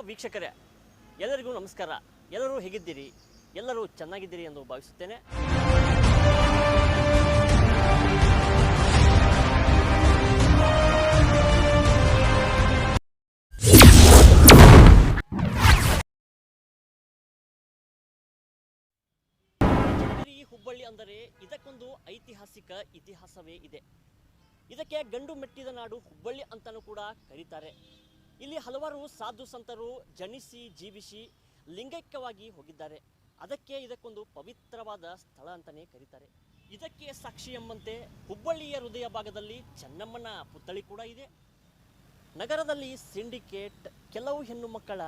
ವೀಕ್ಷಕರೇ, ಎಲ್ಲರಿಗೂ ನಮಸ್ಕಾರ. ಎಲ್ಲರೂ ಹೇಗಿದ್ದೀರಿ? ಎಲ್ಲರೂ ಚೆನ್ನಾಗಿದ್ದೀರಿ ಎಂದು ಭಾವಿಸುತ್ತೇನೆ. ಹುಬ್ಬಳ್ಳಿ ಅಂದರೆ ಇದಕ್ಕೊಂದು ಐತಿಹಾಸಿಕ ಇತಿಹಾಸವೇ ಇದೆ. ಇದಕ್ಕೆ ಗಂಡು ಮೆಟ್ಟಿದ ನಾಡು ಹುಬ್ಬಳ್ಳಿ ಅಂತಲೂ ಕೂಡ ಕರೀತಾರೆ. ಇಲ್ಲಿ ಹಲವಾರು ಸಾಧು ಸಂತರು ಜನಿಸಿ ಜೀವಿಸಿ ಲಿಂಗೈಕ್ಯವಾಗಿ ಹೋಗಿದ್ದಾರೆ. ಅದಕ್ಕೆ ಇದಕ್ಕೊಂದು ಪವಿತ್ರವಾದ ಸ್ಥಳ ಅಂತಲೇ ಕರೀತಾರೆ. ಇದಕ್ಕೆ ಸಾಕ್ಷಿ ಎಂಬಂತೆ ಹುಬ್ಬಳ್ಳಿಯ ಹೃದಯ ಭಾಗದಲ್ಲಿ ಚೆನ್ನಮ್ಮನ ಪುತ್ಥಳಿ ಕೂಡ ಇದೆ. ನಗರದಲ್ಲಿ ಸಿಂಡಿಕೇಟ್ ಕೆಲವು ಹೆಣ್ಣು ಮಕ್ಕಳ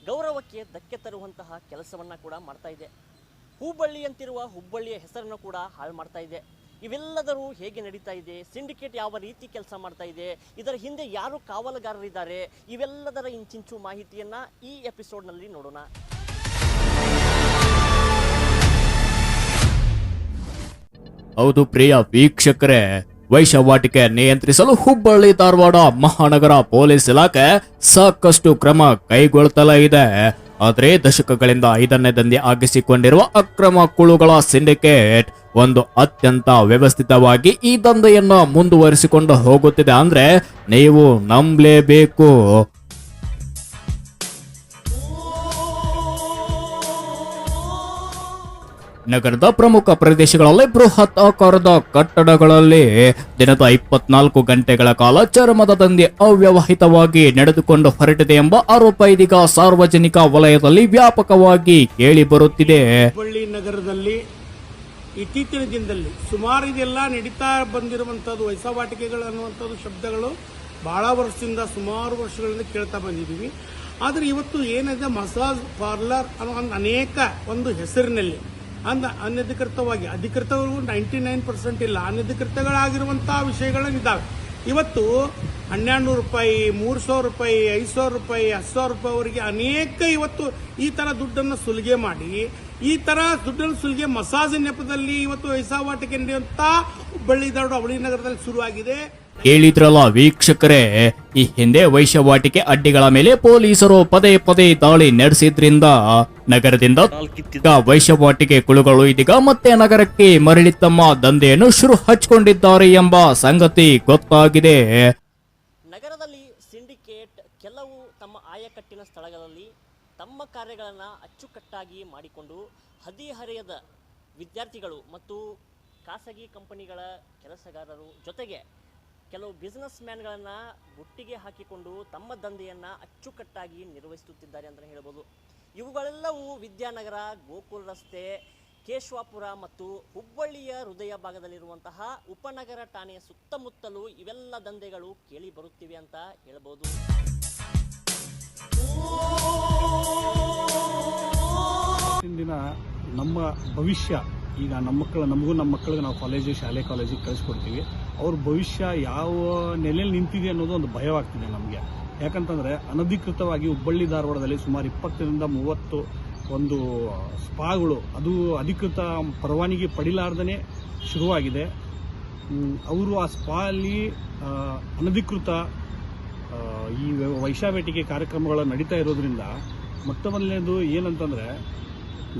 ಗೌರವಕ್ಕೆ ಧಕ್ಕೆ ತರುವಂತಹ ಕೆಲಸವನ್ನು ಕೂಡ ಮಾಡ್ತಾ ಇದೆ. ಹುಬ್ಬಳ್ಳಿ ಅಂತಿರುವ ಹುಬ್ಬಳ್ಳಿಯ ಹೆಸರನ್ನು ಕೂಡ ಹಾಳು ಮಾಡ್ತಾ ಇದೆ. ಇವೆಲ್ಲದರೂ ಹೇಗೆ ನಡೀತಾ ಇದೆ? ಸಿಂಡಿಕೇಟ್ ಯಾವ ರೀತಿ ಕೆಲಸ ಮಾಡ್ತಾ ಇದೆ? ಇದರ ಹಿಂದೆ ಯಾರು ಕಾವಲುಗಾರರಿದ್ದಾರೆ? ಇವೆಲ್ಲದರ ಇಂಚಿಂಚು ಮಾಹಿತಿಯನ್ನು ಈ ಎಪಿಸೋಡ್ನಲ್ಲಿ ನೋಡೋಣ. ಹೌದು ಪ್ರಿಯ ವೀಕ್ಷಕರೇ, ವೈಶವಾಟಿಕೆ ನಿಯಂತ್ರಿಸಲು ಹುಬ್ಬಳ್ಳಿ ಧಾರವಾಡ ಮಹಾನಗರ ಪೊಲೀಸ್ ಇಲಾಖೆ ಸಾಕಷ್ಟು ಕ್ರಮ ಕೈಗೊಳ್ಳುತ್ತಲೇ ಇದೆ. ಆದರೆ ದಶಕಗಳಿಂದ ಇದನ್ನೇ ದಂಧೆ ಆಗಿಸಿಕೊಂಡಿರುವ ಅಕ್ರಮ ಕುಳುಗಳ ಸಿಂಡಿಕೇಟ್ ಒಂದು ಅತ್ಯಂತ ವ್ಯವಸ್ಥಿತವಾಗಿ ಈ ದಂಧೆಯನ್ನು ಮುಂದುವರಿಸಿಕೊಂಡು ಹೋಗುತ್ತಿದೆ ಅಂದ್ರೆ ನೀವು ನಂಬಲೇಬೇಕು. ನಗರದ ಪ್ರಮುಖ ಪ್ರದೇಶಗಳಲ್ಲಿ ಬೃಹತ್ ಆಕಾರದ ಕಟ್ಟಡಗಳಲ್ಲಿ ದಿನದ 24 ಗಂಟೆಗಳ ಕಾಲ ಚರ್ಮದ ದಂಧೆ ಅವ್ಯವಹಿತವಾಗಿ ನಡೆದುಕೊಂಡು ಹೊರಟಿದೆ ಎಂಬ ಆರೋಪ ಇದೀಗ ಸಾರ್ವಜನಿಕ ವಲಯದಲ್ಲಿ ವ್ಯಾಪಕವಾಗಿ ಕೇಳಿ ಬರುತ್ತಿದೆ. ಹುಬ್ಬಳ್ಳಿ ನಗರದಲ್ಲಿ ಇತ್ತೀಚಿನ ದಿನದಲ್ಲಿ ಸುಮಾರು ಇದೆಲ್ಲ ನಡೀತಾ ಬಂದಿರುವಂತದ್ದು ವೈಸವಾಟಿಕೆಗಳು ಅನ್ನುವಂಥದ್ದು ಶಬ್ದಗಳು ಬಹಳ ವರ್ಷದಿಂದ ಸುಮಾರು ವರ್ಷಗಳಿಂದ ಕೇಳ್ತಾ ಬಂದಿದ್ದೀವಿ. ಆದರೆ ಇವತ್ತು ಏನಿದೆ ಮಸಾಜ್ ಪಾರ್ಲರ್ ಅನ್ನೋ ಅನೇಕ ಒಂದು ಹೆಸರಿನಲ್ಲಿ ಅನಧಿಕೃತವಾಗಿ, ಅಧಿಕೃತಗಳು 99% ಇಲ್ಲ, ಅನಧಿಕೃತಗಳಾಗಿರುವಂತಹ ವಿಷಯಗಳಿದ್ದಾವೆ. ಇವತ್ತು 1200 ರೂಪಾಯಿ, 300 ರೂಪಾಯಿ, 500 ರೂಪಾಯಿ, 10,000 ರೂಪಾಯಿವರೆಗೆ ಅನೇಕ ಇವತ್ತು ಈ ತರ ದುಡ್ಡನ್ನು ಸುಲಿಗೆ ಮಾಡಿ ಈ ತರ ದುಡ್ಡನ್ನು ಸುಲಿಗೆ ಮಸಾಜ್ ನೆಪದಲ್ಲಿ ಇವತ್ತು ವೈಸವಾಟಿಕೆ ನಡೆಯುವಂತ ಹುಬ್ಬಳ್ಳಿ ಧಾರವಾಡ ಅವಳಿ ನಗರದಲ್ಲಿ ಶುರುವಾಗಿದೆ. ಕೇಳಿದ್ರಲ್ಲ ವೀಕ್ಷಕರೇ, ಈ ಹಿಂದೆ ವೈಶವಾಟಿಕೆ ಅಡ್ಡಿಗಳ ಮೇಲೆ ಪೊಲೀಸರು ಪದೇ ಪದೇ ದಾಳಿ ನಡೆಸಿದ್ರಿಂದ ನಗರದಿಂದ ವೈಶವಾಟಿಕೆ ಕುಳುಗಳು ಇದೀಗ ಮತ್ತೆ ನಗರಕ್ಕೆ ಮರಳಿ ತಮ್ಮ ದಂಧೆಯನ್ನು ಶುರು ಹಚ್ಚಿಕೊಂಡಿದ್ದಾರೆ ಎಂಬ ಸಂಗತಿ ಗೊತ್ತಾಗಿದೆ. ನಗರದಲ್ಲಿ ಸಿಂಡಿಕೇಟ್ ಕೆಲವು ತಮ್ಮ ಆಯಕಟ್ಟಿನ ಸ್ಥಳಗಳಲ್ಲಿ ತಮ್ಮ ಕಾರ್ಯಗಳನ್ನು ಅಚ್ಚುಕಟ್ಟಾಗಿ ಮಾಡಿಕೊಂಡು ಹದಿಹರೆಯದ ವಿದ್ಯಾರ್ಥಿಗಳು ಮತ್ತು ಖಾಸಗಿ ಕಂಪನಿಗಳ ಕೆಲಸಗಾರರು ಜೊತೆಗೆ ಕೆಲವು ಬಿಸ್ನೆಸ್ ಮ್ಯಾನ್ಗಳನ್ನು ಬುಟ್ಟಿಗೆ ಹಾಕಿಕೊಂಡು ತಮ್ಮ ದಂಧೆಯನ್ನು ಅಚ್ಚುಕಟ್ಟಾಗಿ ನಿರ್ವಹಿಸುತ್ತಿದ್ದಾರೆ ಅಂತ ಹೇಳ್ಬೋದು. ಇವುಗಳೆಲ್ಲವೂ ವಿದ್ಯಾನಗರ, ಗೋಕುಲ್ ರಸ್ತೆ, ಕೇಶವಾಪುರ ಮತ್ತು ಹುಬ್ಬಳ್ಳಿಯ ಹೃದಯ ಭಾಗದಲ್ಲಿರುವಂತಹ ಉಪನಗರ ಠಾಣೆಯ ಸುತ್ತಮುತ್ತಲೂ ಇವೆಲ್ಲ ದಂಧೆಗಳು ಕೇಳಿ ಬರುತ್ತಿವೆ ಅಂತ ಹೇಳ್ಬೋದು. ಇಂದಿನ ನಮ್ಮ ಭವಿಷ್ಯ, ಈಗ ನಮ್ಮ ಮಕ್ಕಳಿಗೆ ನಾವು ಶಾಲೆ ಕಾಲೇಜಿಗೆ ಕಳಿಸ್ಕೊಡ್ತೀವಿ. ಅವ್ರ ಭವಿಷ್ಯ ಯಾವ ನೆಲೆಯಲ್ಲಿ ನಿಂತಿದೆ ಅನ್ನೋದು ಒಂದು ಭಯವಾಗ್ತಿದೆ ನಮಗೆ. ಯಾಕಂತಂದ್ರೆ ಅನಧಿಕೃತವಾಗಿ ಹುಬ್ಬಳ್ಳಿ ಧಾರವಾಡದಲ್ಲಿ ಸುಮಾರು 20ರಿಂದ 30 ಒಂದು ಸ್ಪಾಗಳು, ಅದು ಅಧಿಕೃತ ಪರವಾನಗಿ ಪಡಿಲಾರ್ದೇ ಶುರುವಾಗಿದೆ. ಅವರು ಆ ಸ್ಪಾ ಅಲ್ಲಿ ಅನಧಿಕೃತ ಈ ವೈಶಾವೇಟಿಕೆ ಕಾರ್ಯಕ್ರಮಗಳು ನಡೀತಾ ಇರೋದ್ರಿಂದ ಮೊಟ್ಟ ಮೊದಲನೇದು ಏನಂತಂದ್ರೆ,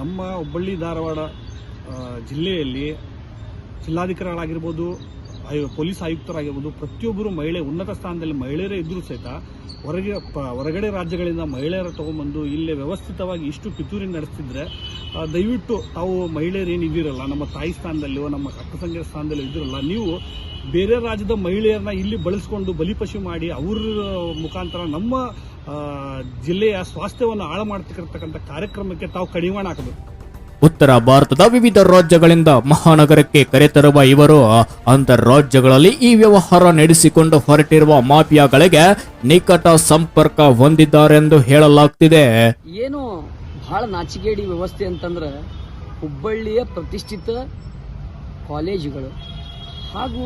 ನಮ್ಮ ಹುಬ್ಬಳ್ಳಿ ಧಾರವಾಡ ಜಿಲ್ಲೆಯಲ್ಲಿ ಜಿಲ್ಲಾಧಿಕಾರಿಗಳಾಗಿರ್ಬೋದು, ಪೊಲೀಸ್ ಆಯುಕ್ತರಾಗಿರ್ಬೋದು, ಪ್ರತಿಯೊಬ್ಬರು ಉನ್ನತ ಸ್ಥಾನದಲ್ಲಿ ಮಹಿಳೆಯರೇ ಇದ್ರೂ ಸಹಿತ ಹೊರಗಡೆ ರಾಜ್ಯಗಳಿಂದ ಮಹಿಳೆಯರ ತಗೊಂಡ್ಬಂದು ಇಲ್ಲೇ ವ್ಯವಸ್ಥಿತವಾಗಿ ಇಷ್ಟು ಪಿತೂರಿ ನಡೆಸ್ತಿದ್ರೆ, ದಯವಿಟ್ಟು ತಾವು ಮಹಿಳೆಯರು ಏನಿದ್ದೀರಲ್ಲ, ನಮ್ಮ ತಾಯಿ ಸ್ಥಾನದಲ್ಲಿಯೋ ನಮ್ಮ ಅಕ್ಕ ತಂಗಿಯ ಸ್ಥಾನದಲ್ಲೋ ಇದ್ದೀರಲ್ಲ, ನೀವು ಬೇರೆ ರಾಜ್ಯದ ಮಹಿಳೆಯರನ್ನ ಇಲ್ಲಿ ಬಳಸ್ಕೊಂಡು ಬಲಿಪಶು ಮಾಡಿ ಅವ್ರ ಮುಖಾಂತರ ನಮ್ಮ ಜಿಲ್ಲೆಯ ಸ್ವಾಸ್ಥ್ಯವನ್ನು ಹಾಳು ಮಾಡ್ತಿರ್ತಕ್ಕಂಥ ಕಾರ್ಯಕ್ರಮಕ್ಕೆ ತಾವು ಕಡಿವಾಣ ಹಾಕಬೇಕು. ಉತ್ತರ ಭಾರತದ ವಿವಿಧ ರಾಜ್ಯಗಳಿಂದ ಮಹಾನಗರಕ್ಕೆ ಕರೆತರುವ ಇವರು ಅಂತರ್ರಾಜ್ಯಗಳಲ್ಲಿ ಈ ವ್ಯವಹಾರ ನಡೆಸಿಕೊಂಡು ಹೊರಟಿರುವ ಮಾಫಿಯಾಗಳಿಗೆ ನಿಕಟ ಸಂಪರ್ಕ ಹೊಂದಿದ್ದಾರೆಂದು ಹೇಳಲಾಗ್ತಿದೆ. ಏನು ಬಹಳ ನಾಚಿಕೇಡಿ ವ್ಯವಸ್ಥೆ ಅಂತಂದ್ರೆ, ಹುಬ್ಬಳ್ಳಿಯ ಪ್ರತಿಷ್ಠಿತ ಕಾಲೇಜುಗಳು ಹಾಗೂ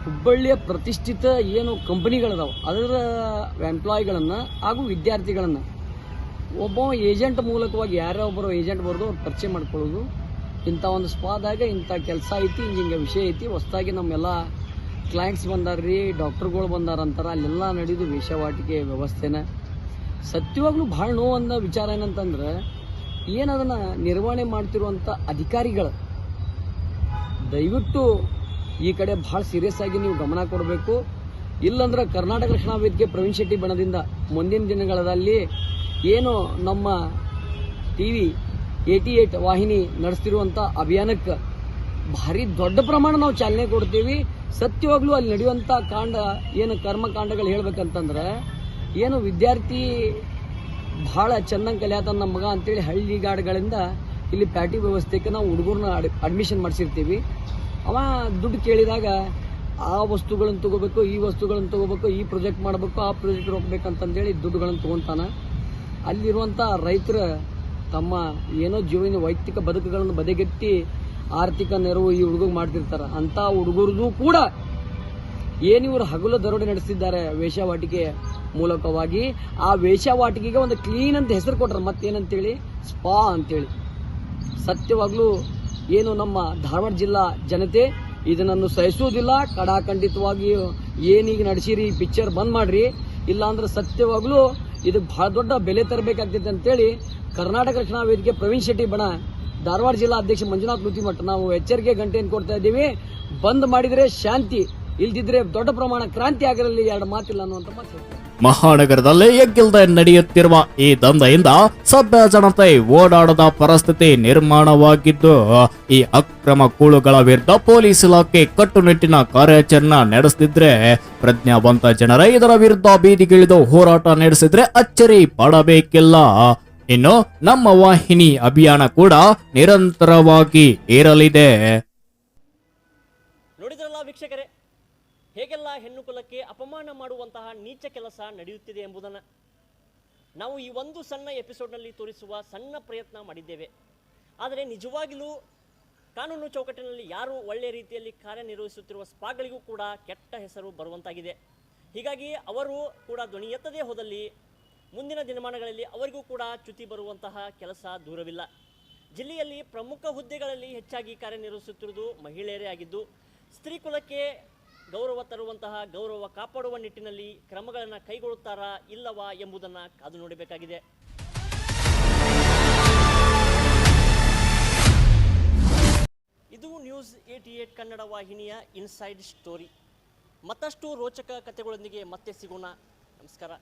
ಹುಬ್ಬಳ್ಳಿಯ ಪ್ರತಿಷ್ಠಿತ ಏನು ಕಂಪನಿಗಳಿದಾವೆ ಅದರ ಎಂಪ್ಲಾಯಿಗಳನ್ನು ಹಾಗೂ ವಿದ್ಯಾರ್ಥಿಗಳನ್ನು ಒಬ್ಬ ಏಜೆಂಟ್ ಮೂಲಕವಾಗಿ ಯಾರೊಬ್ಬರು ಏಜೆಂಟ್ ಬರೆದು ಅವ್ರು ಪರಿಚಯ ಮಾಡ್ಕೊಳ್ಳೋದು. ಇಂಥ ಒಂದು ಸ್ಪಾದಾಗ ಇಂಥ ಕೆಲಸ ಐತಿ, ಹಿಂಗೆ ವಿಷಯ ಐತಿ, ಹೊಸದಾಗಿ ನಮ್ಮೆಲ್ಲ ಕ್ಲೈಂಟ್ಸ್ ಬಂದಾರ್ರಿ, ಡಾಕ್ಟರ್ಗಳು ಬಂದಾರ ಅಂತಾರೆ, ಅಲ್ಲೆಲ್ಲ ನಡೆದು ವೇಷವಾಟಿಕೆ ವ್ಯವಸ್ಥೆನ ಸತ್ಯವಾಗ್ಲೂ ಭಾಳ ನೋವಂದ ವಿಚಾರ ಏನಂತಂದ್ರೆ ಏನದನ್ನ ನಿರ್ವಹಣೆ ಮಾಡ್ತಿರುವಂಥ ಅಧಿಕಾರಿಗಳು ದಯವಿಟ್ಟು ಈ ಕಡೆ ಭಾಳ ಸೀರಿಯಸ್ ಆಗಿ ನೀವು ಗಮನ ಕೊಡಬೇಕು. ಇಲ್ಲಂದ್ರೆ ಕರ್ನಾಟಕ ರಕ್ಷಣಾ ವೇದಿಕೆ ಪ್ರವೀಣ್ ಶೆಟ್ಟಿ ಬಣದಿಂದ ಮುಂದಿನ ದಿನಗಳಲ್ಲಿ ಏನು ನಮ್ಮ TV 88 ವಾಹಿನಿ ನಡೆಸ್ತಿರುವಂಥ ಅಭಿಯಾನಕ್ಕೆ ಭಾರಿ ದೊಡ್ಡ ಪ್ರಮಾಣ ನಾವು ಚಾಲನೆ ಕೊಡ್ತೀವಿ. ಸತ್ಯವಾಗ್ಲೂ ಅಲ್ಲಿ ನಡೆಯುವಂಥ ಕಾಂಡ ಏನು ಕರ್ಮಕಾಂಡಗಳು ಹೇಳ್ಬೇಕಂತಂದ್ರೆ ಏನು ವಿದ್ಯಾರ್ಥಿ ಭಾಳ ಚೆನ್ನಾಗಿ ಕಲಿಯಾತ ನಮ್ಮ ಮಗ ಅಂತೇಳಿ ಹಳ್ಳಿಗಾಡುಗಳಿಂದ ಇಲ್ಲಿ ಪ್ಯಾಟಿ ವ್ಯವಸ್ಥೆಗೆ ನಾವು ಹುಡುಗರನ್ನ ಅಡ್ಮಿಷನ್ ಮಾಡಿಸಿರ್ತೀವಿ. ಅವ ದುಡ್ಡು ಕೇಳಿದಾಗ ಆ ವಸ್ತುಗಳನ್ನು ತಗೋಬೇಕು, ಈ ವಸ್ತುಗಳನ್ನು ತಗೋಬೇಕು, ಈ ಪ್ರಾಜೆಕ್ಟ್ ಮಾಡಬೇಕು, ಆ ಪ್ರಾಜೆಕ್ಟ್ ಹೋಗ್ಬೇಕಂತಂದೇಳಿ ದುಡ್ಡುಗಳನ್ನು ತಗೊಂತಾನೆ. ಅಲ್ಲಿರುವಂಥ ರೈತರ ತಮ್ಮ ಏನೋ ಜೀವನ ವೈಯಕ್ತಿಕ ಬದುಕುಗಳನ್ನು ಬದಿಗೆಟ್ಟಿ ಆರ್ಥಿಕ ನೆರವು ಈ ಹುಡುಗರಿಗೆ ಮಾಡ್ತಿರ್ತಾರೆ. ಅಂಥ ಹುಡುಗರದು ಕೂಡ ಏನಿವರು ಹಗಲು ದರೋಡೆ ನಡೆಸಿದ್ದಾರೆ ವೇಶ್ಯಾವಾಟಿಕೆ ಮೂಲಕವಾಗಿ, ಆ ವೇಶ್ಯಾವಾಟಿಕೆಗೆ ಒಂದು ಕ್ಲೀನ್ ಅಂತ ಹೆಸರು ಕೊಟ್ರೆ ಮತ್ತೇನಂತೇಳಿ ಸ್ಪಾ ಅಂತೇಳಿ. ಸತ್ಯವಾಗ್ಲೂ ಏನು ನಮ್ಮ ಧಾರವಾಡ ಜಿಲ್ಲಾ ಜನತೆ ಇದನ್ನು ಸಹಿಸುವುದಿಲ್ಲ. ಕಡಾಖಂಡಿತವಾಗಿ ಏನೀಗ ನಡೆಸಿರಿ ಈ ಪಿಕ್ಚರ್ ಬಂದ್ ಮಾಡ್ರಿ, ಇಲ್ಲಾಂದ್ರೆ ಸತ್ಯವಾಗ್ಲೂ ಇದಕ್ಕೆ ಬಹಳ ದೊಡ್ಡ ಬೆಲೆ ತರಬೇಕಾಗ್ತೈತೆ ಅಂತೇಳಿ ಕರ್ನಾಟಕ ರಕ್ಷಣಾ ವೇದಿಕೆ ಪ್ರವೀಣ್ ಶೆಟ್ಟಿ ಬಣ ಧಾರವಾಡ ಜಿಲ್ಲಾ ಅಧ್ಯಕ್ಷ ಮಂಜುನಾಥ್ ನುತಿಮಠ ನಾವು ಎಚ್ಚರಿಕೆ ಗಂಟೆಯನ್ನು ಕೊಡ್ತಾ ಇದ್ದೀವಿ. ಬಂದ್ ಮಾಡಿದ್ರೆ ಶಾಂತಿ, ಇಲ್ದಿದ್ರೆ ದೊಡ್ಡ ಪ್ರಮಾಣ ಕ್ರಾಂತಿ ಆಗಿರಲಿ, ಎರಡು ಮಾತಿಲ್ಲ ಅನ್ನುವಂಥ ಮಾತು. ಮಹಾನಗರದಲ್ಲಿ ಎಗ್ಗಿಲ್ದೆ ನಡೆಯುತ್ತಿರುವ ಈ ದಂಧೆಯಿಂದ ಸಭ್ಯ ಜನತೆ ಓಡಾಡದ ಪರಿಸ್ಥಿತಿ ನಿರ್ಮಾಣವಾಗಿದ್ದು, ಈ ಅಕ್ರಮ ಕೂಳುಗಳ ವಿರುದ್ಧ ಪೊಲೀಸ್ ಇಲಾಖೆ ಕಟ್ಟುನಿಟ್ಟಿನ ಕಾರ್ಯಾಚರಣೆ ನಡೆಸುತ್ತಿದ್ರೆ, ಪ್ರಜ್ಞಾವಂತ ಜನರೇ ಇದರ ವಿರುದ್ಧ ಬೀದಿಗಿಳಿದು ಹೋರಾಟ ನಡೆಸಿದ್ರೆ ಅಚ್ಚರಿ ಪಡಬೇಕಿಲ್ಲ. ಇನ್ನು ನಮ್ಮ ವಾಹಿನಿ ಅಭಿಯಾನ ಕೂಡ ನಿರಂತರವಾಗಿ ಇರಲಿದೆ. ನೋಡಿದ್ರಲ್ಲ ವೀಕ್ಷಕರೇ, ಹೇಗೆಲ್ಲ ಹೆಣ್ಣು ಕುಲಕ್ಕೆ ಅಪಮಾನ ಮಾಡುವಂತಹ ನೀಚ ಕೆಲಸ ನಡೆಯುತ್ತಿದೆ ಎಂಬುದನ್ನು ನಾವು ಈ ಒಂದು ಸಣ್ಣ ಎಪಿಸೋಡ್ನಲ್ಲಿ ತೋರಿಸುವ ಸಣ್ಣ ಪ್ರಯತ್ನ ಮಾಡಿದ್ದೇವೆ. ಆದರೆ ನಿಜವಾಗಿಯೂ ಕಾನೂನು ಚೌಕಟ್ಟಿನಲ್ಲಿ ಯಾರು ಒಳ್ಳೆಯ ರೀತಿಯಲ್ಲಿ ಕಾರ್ಯನಿರ್ವಹಿಸುತ್ತಿರುವ ಸ್ಪಾಗಳಿಗೂ ಕೂಡ ಕೆಟ್ಟ ಹೆಸರು ಬರುವಂತಾಗಿದೆ. ಹೀಗಾಗಿ ಅವರು ಕೂಡ ಧ್ವನಿ ಎತ್ತದೇ ಹೋದಲ್ಲಿ ಮುಂದಿನ ದಿನಮಾನಗಳಲ್ಲಿ ಅವರಿಗೂ ಕೂಡ ಚ್ಯುತಿ ಬರುವಂತಹ ಕೆಲಸ ದೂರವಿಲ್ಲ. ಜಿಲ್ಲೆಯಲ್ಲಿ ಪ್ರಮುಖ ಹುದ್ದೆಗಳಲ್ಲಿ ಹೆಚ್ಚಾಗಿ ಕಾರ್ಯನಿರ್ವಹಿಸುತ್ತಿರುವುದು ಮಹಿಳೆಯರೇ ಆಗಿದ್ದು, ಸ್ತ್ರೀ ಕುಲಕ್ಕೆ ಗೌರವ ತರುವಂತಹ, ಗೌರವ ಕಾಪಾಡುವ ನಿಟ್ಟಿನಲ್ಲಿ ಕ್ರಮಗಳನ್ನು ಕೈಗೊಳ್ಳುತ್ತಾರಾ ಇಲ್ಲವಾ ಎಂಬುದನ್ನು ಕಾದು ನೋಡಬೇಕಾಗಿದೆ. ಇದು ನ್ಯೂಸ್ 88 ಕನ್ನಡ ವಾಹಿನಿಯ ಇನ್ಸೈಡ್ ಸ್ಟೋರಿ. ಮತ್ತಷ್ಟು ರೋಚಕ ಕಥೆಗಳೊಂದಿಗೆ ಮತ್ತೆ ಸಿಗೋಣ. ನಮಸ್ಕಾರ.